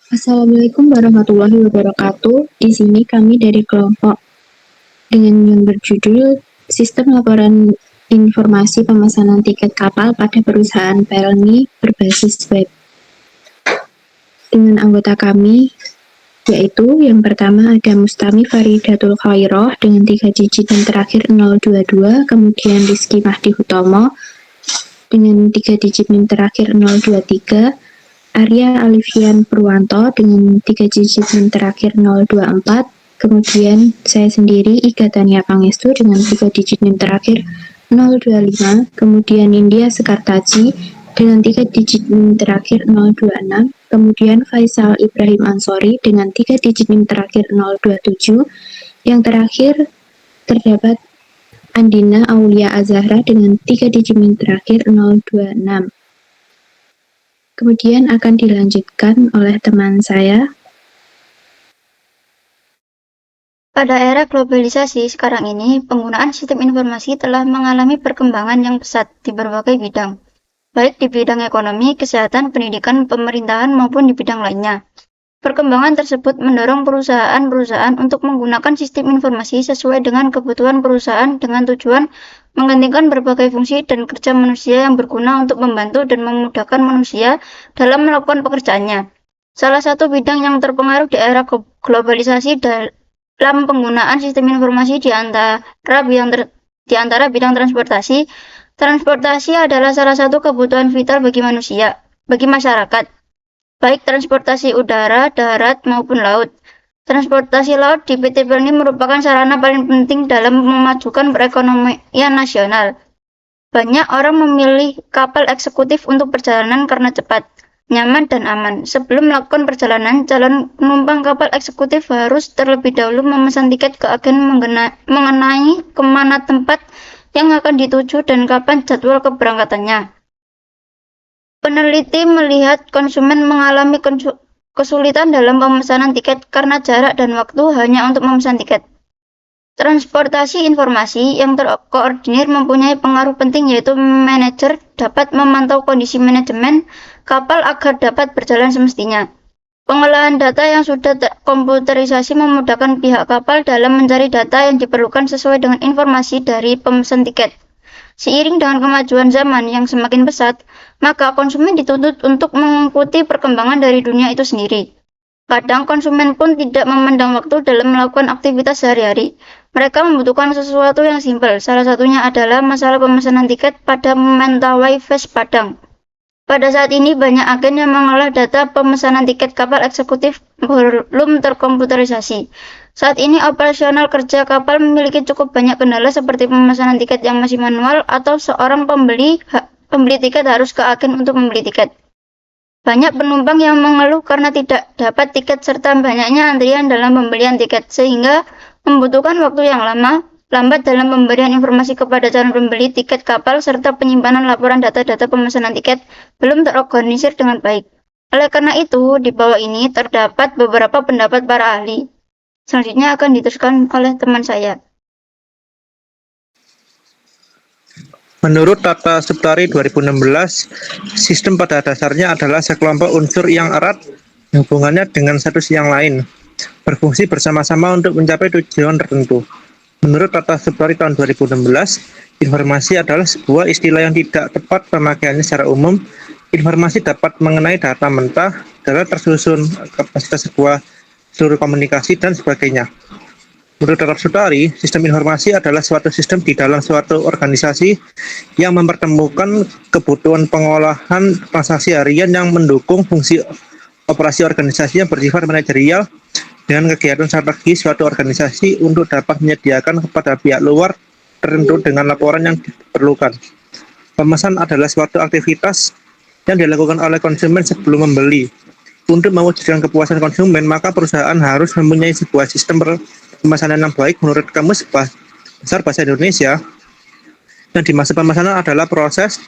Assalamualaikum warahmatullahi wabarakatuh. Di sini kami dari kelompok dengan yang berjudul Sistem Laporan Informasi Pemesanan Tiket Kapal pada Perusahaan Pelni Berbasis Web. Dengan anggota kami, yaitu yang pertama ada Mustami Faridatul Khairoh dengan 3 digit yang terakhir 022, kemudian Rizky Mahdi Hutomo dengan 3 digit yang terakhir 023, Arya Alifian Purwanto dengan 3 digit yang terakhir 024, kemudian saya sendiri Iga Tania Pangestu dengan 3 digit yang terakhir 025, kemudian India Sekartaji dengan 3 digit yang terakhir 026, kemudian Faisal Ibrahim Ansori dengan 3 digit yang terakhir 027, yang terakhir terdapat Andina Aulia Azahra dengan 3 digit yang terakhir 026. Kemudian akan dilanjutkan oleh teman saya. Pada era globalisasi sekarang ini, penggunaan sistem informasi telah mengalami perkembangan yang pesat di berbagai bidang, baik di bidang ekonomi, kesehatan, pendidikan, pemerintahan, maupun di bidang lainnya. Perkembangan tersebut mendorong perusahaan-perusahaan untuk menggunakan sistem informasi sesuai dengan kebutuhan perusahaan dengan tujuan menggantikan berbagai fungsi dan kerja manusia yang berguna untuk membantu dan memudahkan manusia dalam melakukan pekerjaannya. Salah satu bidang yang terpengaruh di era globalisasi dalam penggunaan sistem informasi di antara bidang transportasi. Transportasi adalah salah satu kebutuhan vital bagi masyarakat, baik transportasi udara, darat, maupun laut. Transportasi laut di PT Pelni merupakan sarana paling penting dalam memajukan perekonomian nasional. Banyak orang memilih kapal eksekutif untuk perjalanan karena cepat, nyaman, dan aman. Sebelum melakukan perjalanan, calon penumpang kapal eksekutif harus terlebih dahulu memesan tiket ke agen mengenai kemana tempat yang akan dituju dan kapan jadwal keberangkatannya. Peneliti melihat konsumen mengalami kesulitan dalam pemesanan tiket karena jarak dan waktu hanya untuk memesan tiket. Transportasi informasi yang terkoordinir mempunyai pengaruh penting, yaitu manajer dapat memantau kondisi manajemen kapal agar dapat berjalan semestinya. Pengolahan data yang sudah komputerisasi memudahkan pihak kapal dalam mencari data yang diperlukan sesuai dengan informasi dari pemesan tiket. Seiring dengan kemajuan zaman yang semakin pesat, maka konsumen dituntut untuk mengikuti perkembangan dari dunia itu sendiri. Kadang konsumen pun tidak memandang waktu dalam melakukan aktivitas sehari-hari. Mereka membutuhkan sesuatu yang simpel. Salah satunya adalah masalah pemesanan tiket pada Mentawai Fest Padang. Pada saat ini, banyak agen yang mengolah data pemesanan tiket kapal eksekutif belum terkomputerisasi. Saat ini, operasional kerja kapal memiliki cukup banyak kendala seperti pemesanan tiket yang masih manual atau seorang pembeli tiket harus ke agen untuk membeli tiket. Banyak penumpang yang mengeluh karena tidak dapat tiket serta banyaknya antrian dalam pembelian tiket, sehingga membutuhkan waktu yang lambat dalam pemberian informasi kepada calon pembeli tiket kapal serta penyimpanan laporan data-data pemesanan tiket belum terorganisir dengan baik. Oleh karena itu, di bawah ini terdapat beberapa pendapat para ahli. Selanjutnya akan diteruskan oleh teman saya. Menurut Tata Suptari 2016, sistem pada dasarnya adalah sekelompok unsur yang erat hubungannya dengan satu yang lain, berfungsi bersama-sama untuk mencapai tujuan tertentu. Menurut Tata Suptari tahun 2016, informasi adalah sebuah istilah yang tidak tepat pemakaiannya secara umum. Informasi dapat mengenai data mentah, data tersusun, kapasitas seluruh komunikasi, dan sebagainya. Menurut Tata Suptari, sistem informasi adalah suatu sistem di dalam suatu organisasi yang mempertemukan kebutuhan pengolahan transaksi harian yang mendukung fungsi operasi organisasi yang bersifat manajerial dengan kegiatan strategi suatu organisasi untuk dapat menyediakan kepada pihak luar tertentu dengan laporan yang diperlukan. Pemesan adalah suatu aktivitas yang dilakukan oleh konsumen sebelum membeli. Untuk mewujudkan kepuasan konsumen, maka perusahaan harus mempunyai sebuah sistem pemesanan yang baik. Menurut Kamus Besar Bahasa Indonesia, yang dimaksud pemesanan adalah proses,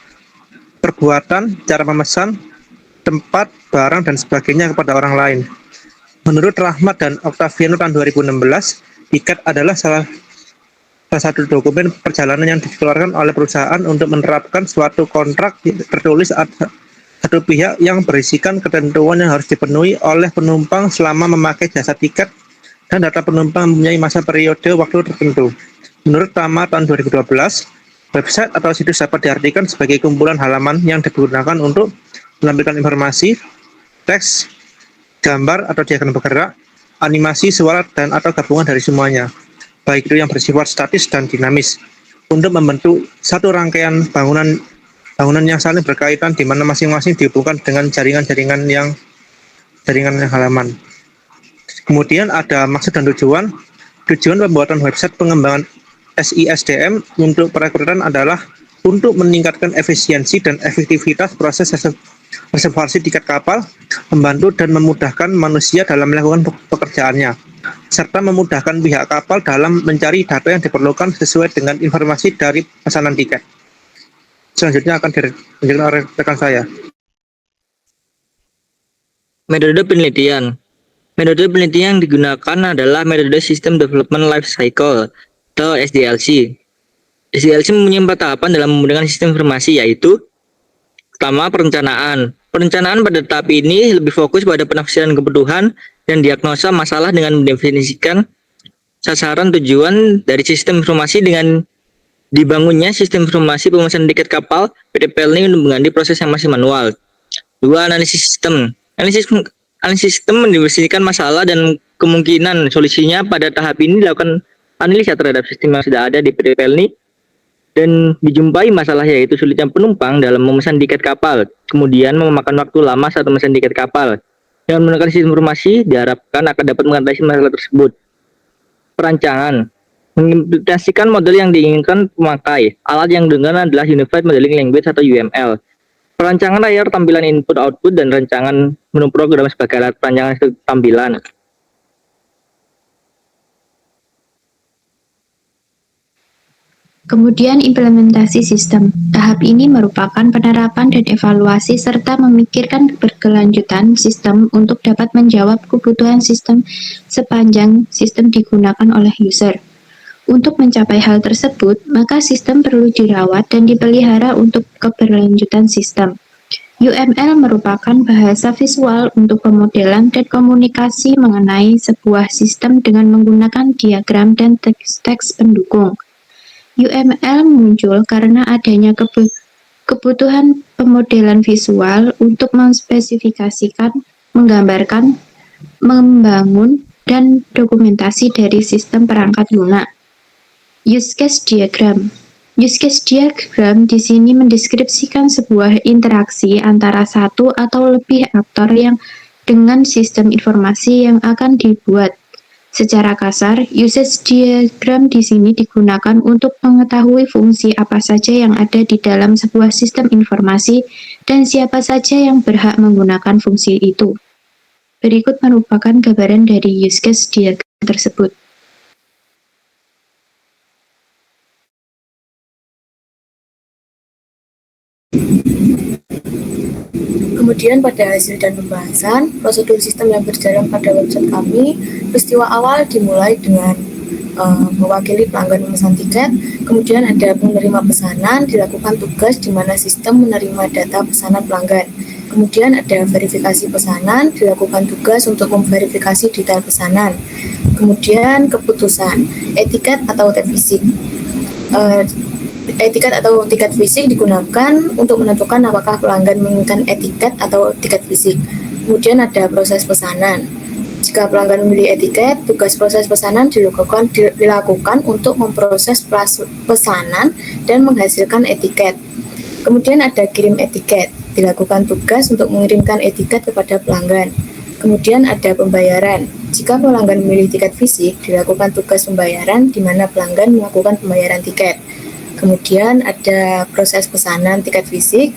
perbuatan, cara memesan, tempat, barang, dan sebagainya kepada orang lain. Menurut Rahmat dan Octaviano tahun 2016, tiket adalah salah satu dokumen perjalanan yang dikeluarkan oleh perusahaan untuk menerapkan suatu kontrak tertulis satu pihak yang berisikan ketentuan yang harus dipenuhi oleh penumpang selama memakai jasa tiket dan data penumpang mempunyai masa periode waktu tertentu. Menurut Tama tahun 2012, website atau situs dapat diartikan sebagai kumpulan halaman yang digunakan untuk menampilkan informasi, teks, gambar atau diagram bergerak, animasi, suara, dan atau gabungan dari semuanya, baik itu yang bersifat statis dan dinamis, untuk membentuk satu rangkaian bangunan yang saling berkaitan di mana masing-masing dihubungkan dengan jaringan halaman. Kemudian ada maksud dan tujuan. Tujuan pembuatan website pengembangan SISDM untuk perekrutan adalah untuk meningkatkan efisiensi dan efektivitas proses reservasi tiket kapal, membantu dan memudahkan manusia dalam melakukan pekerjaannya, serta memudahkan pihak kapal dalam mencari data yang diperlukan sesuai dengan informasi dari pesanan tiket. Selanjutnya akan dilanjutkan oleh rekan saya. Metode penelitian. Metode penelitian yang digunakan adalah metode System Development Life Cycle atau SDLC. SDLC mempunyai 4 tahapan dalam menggunakan sistem informasi, yaitu pertama, perencanaan. Perencanaan pada tahap ini lebih fokus pada penafsiran kebutuhan dan diagnosa masalah dengan mendefinisikan sasaran tujuan dari sistem informasi dengan dibangunnya sistem informasi pemesanan tiket kapal PTPL ini untuk mengganti proses yang masih manual. 2. Analisis sistem. Analisis sistem mendefinisikan masalah dan kemungkinan solusinya. Pada tahap ini dilakukan analisa terhadap sistem yang sudah ada di PTPL ini dan dijumpai masalah, yaitu sulitnya penumpang dalam memesan tiket kapal, kemudian memakan waktu lama saat memesan tiket kapal. Dengan menggunakan sistem informasi diharapkan akan dapat mengatasi masalah tersebut. Perancangan. Mengimplementasikan model yang diinginkan pemakai. Alat yang digunakan adalah Unified Modeling Language atau UML. Perancangan layar tampilan input-output dan rancangan menu program sebagai alat perancangan tampilan. Kemudian implementasi sistem. Tahap ini merupakan penerapan dan evaluasi serta memikirkan berkelanjutan sistem untuk dapat menjawab kebutuhan sistem sepanjang sistem digunakan oleh user. Untuk mencapai hal tersebut, maka sistem perlu dirawat dan dipelihara untuk keberlanjutan sistem. UML merupakan bahasa visual untuk pemodelan dan komunikasi mengenai sebuah sistem dengan menggunakan diagram dan teks-teks pendukung. UML muncul karena adanya kebutuhan pemodelan visual untuk memspesifikasikan, menggambarkan, membangun, dan dokumentasi dari sistem perangkat lunak. Use case diagram. Use case diagram di sini mendeskripsikan sebuah interaksi antara satu atau lebih aktor yang dengan sistem informasi yang akan dibuat. Secara kasar, usage diagram di sini digunakan untuk mengetahui fungsi apa saja yang ada di dalam sebuah sistem informasi dan siapa saja yang berhak menggunakan fungsi itu. Berikut merupakan gambaran dari use case diagram tersebut. Kemudian pada hasil dan pembahasan, prosedur sistem yang berjalan pada website kami, peristiwa awal dimulai dengan mewakili pelanggan memesan tiket, kemudian ada penerima pesanan, dilakukan tugas di mana sistem menerima data pesanan pelanggan. Kemudian ada verifikasi pesanan, dilakukan tugas untuk memverifikasi detail pesanan. Kemudian keputusan, etiket atau tab fisik. Etiket atau tiket fisik digunakan untuk menentukan apakah pelanggan menginginkan etiket atau tiket fisik. Kemudian ada proses pesanan. Jika pelanggan memilih etiket, tugas proses pesanan dilakukan untuk memproses pesanan dan menghasilkan etiket. Kemudian ada kirim etiket. Dilakukan tugas untuk mengirimkan etiket kepada pelanggan. Kemudian ada pembayaran. Jika pelanggan memilih tiket fisik, dilakukan tugas pembayaran di mana pelanggan melakukan pembayaran tiket. Kemudian ada proses pesanan tiket fisik.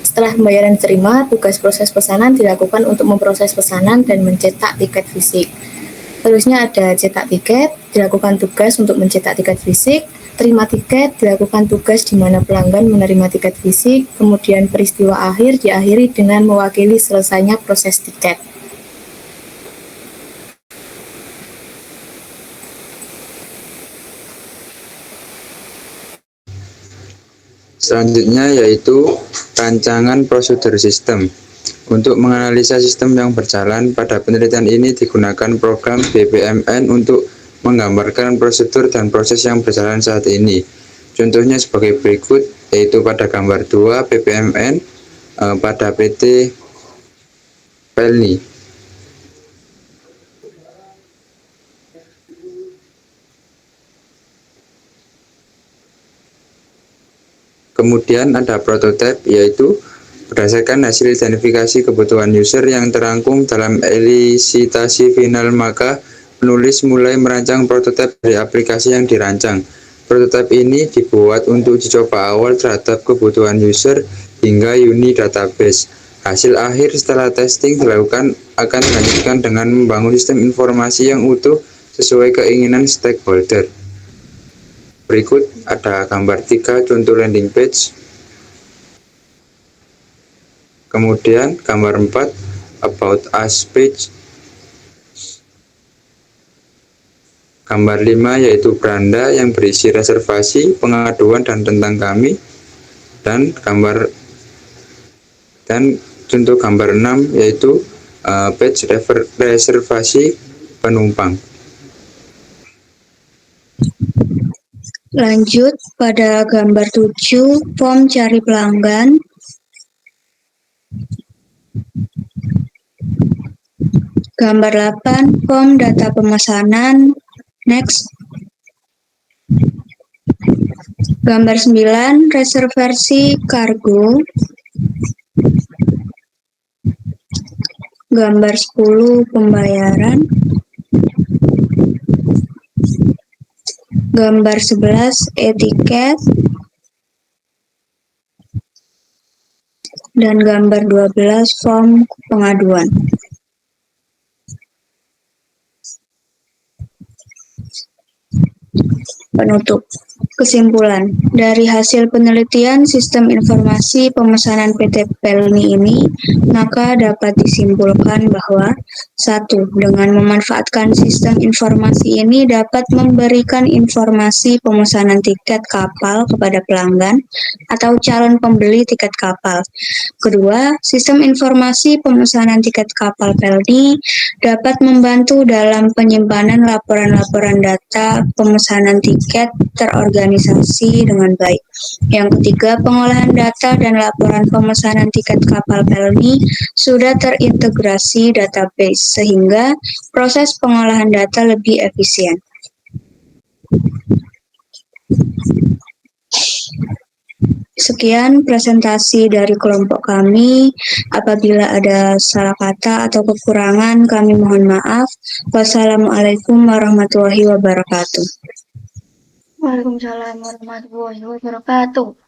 Setelah pembayaran diterima, tugas proses pesanan dilakukan untuk memproses pesanan dan mencetak tiket fisik. Seterusnya ada cetak tiket, dilakukan tugas untuk mencetak tiket fisik. Terima tiket, dilakukan tugas di mana pelanggan menerima tiket fisik. Kemudian peristiwa akhir diakhiri dengan mewakili selesainya proses tiket. Selanjutnya yaitu rancangan prosedur sistem. Untuk menganalisa sistem yang berjalan, pada penelitian ini digunakan program BPMN untuk menggambarkan prosedur dan proses yang berjalan saat ini. Contohnya sebagai berikut, yaitu pada gambar 2 BPMN pada PT Pelni. Kemudian ada prototipe, yaitu berdasarkan hasil identifikasi kebutuhan user yang terangkum dalam elisitasi final, maka penulis mulai merancang prototipe dari aplikasi yang dirancang. Prototipe ini dibuat untuk uji coba awal terhadap kebutuhan user hingga uni database. Hasil akhir setelah testing dilakukan akan dilanjutkan dengan membangun sistem informasi yang utuh sesuai keinginan stakeholder. Berikut ada gambar 3 contoh landing page. Kemudian gambar 4 about us page. Gambar 5 yaitu beranda yang berisi reservasi, pengaduan dan tentang kami. Dan contoh gambar 6 yaitu page reservasi penumpang. Lanjut pada gambar 7, form cari pelanggan. Gambar 8, form data pemesanan. Next. Gambar 9, reservasi kargo. Gambar 10, pembayaran. Gambar 11, etiket. Dan gambar 12, form pengaduan. Penutup. Kesimpulan, dari hasil penelitian sistem informasi pemesanan PT Pelni ini, maka dapat disimpulkan bahwa 1. Dengan memanfaatkan sistem informasi ini dapat memberikan informasi pemesanan tiket kapal kepada pelanggan atau calon pembeli tiket kapal. Kedua, sistem informasi pemesanan tiket kapal Pelni dapat membantu dalam penyimpanan laporan-laporan data pemesanan tiket terorganisasi dengan baik. Yang ketiga, pengolahan data dan laporan pemesanan tiket kapal Pelni sudah terintegrasi database sehingga proses pengolahan data lebih efisien. Sekian presentasi dari kelompok kami. Apabila ada salah kata atau kekurangan, kami mohon maaf. Wassalamualaikum warahmatullahi wabarakatuh. Waalaikumsalam warahmatullahi wabarakatuh.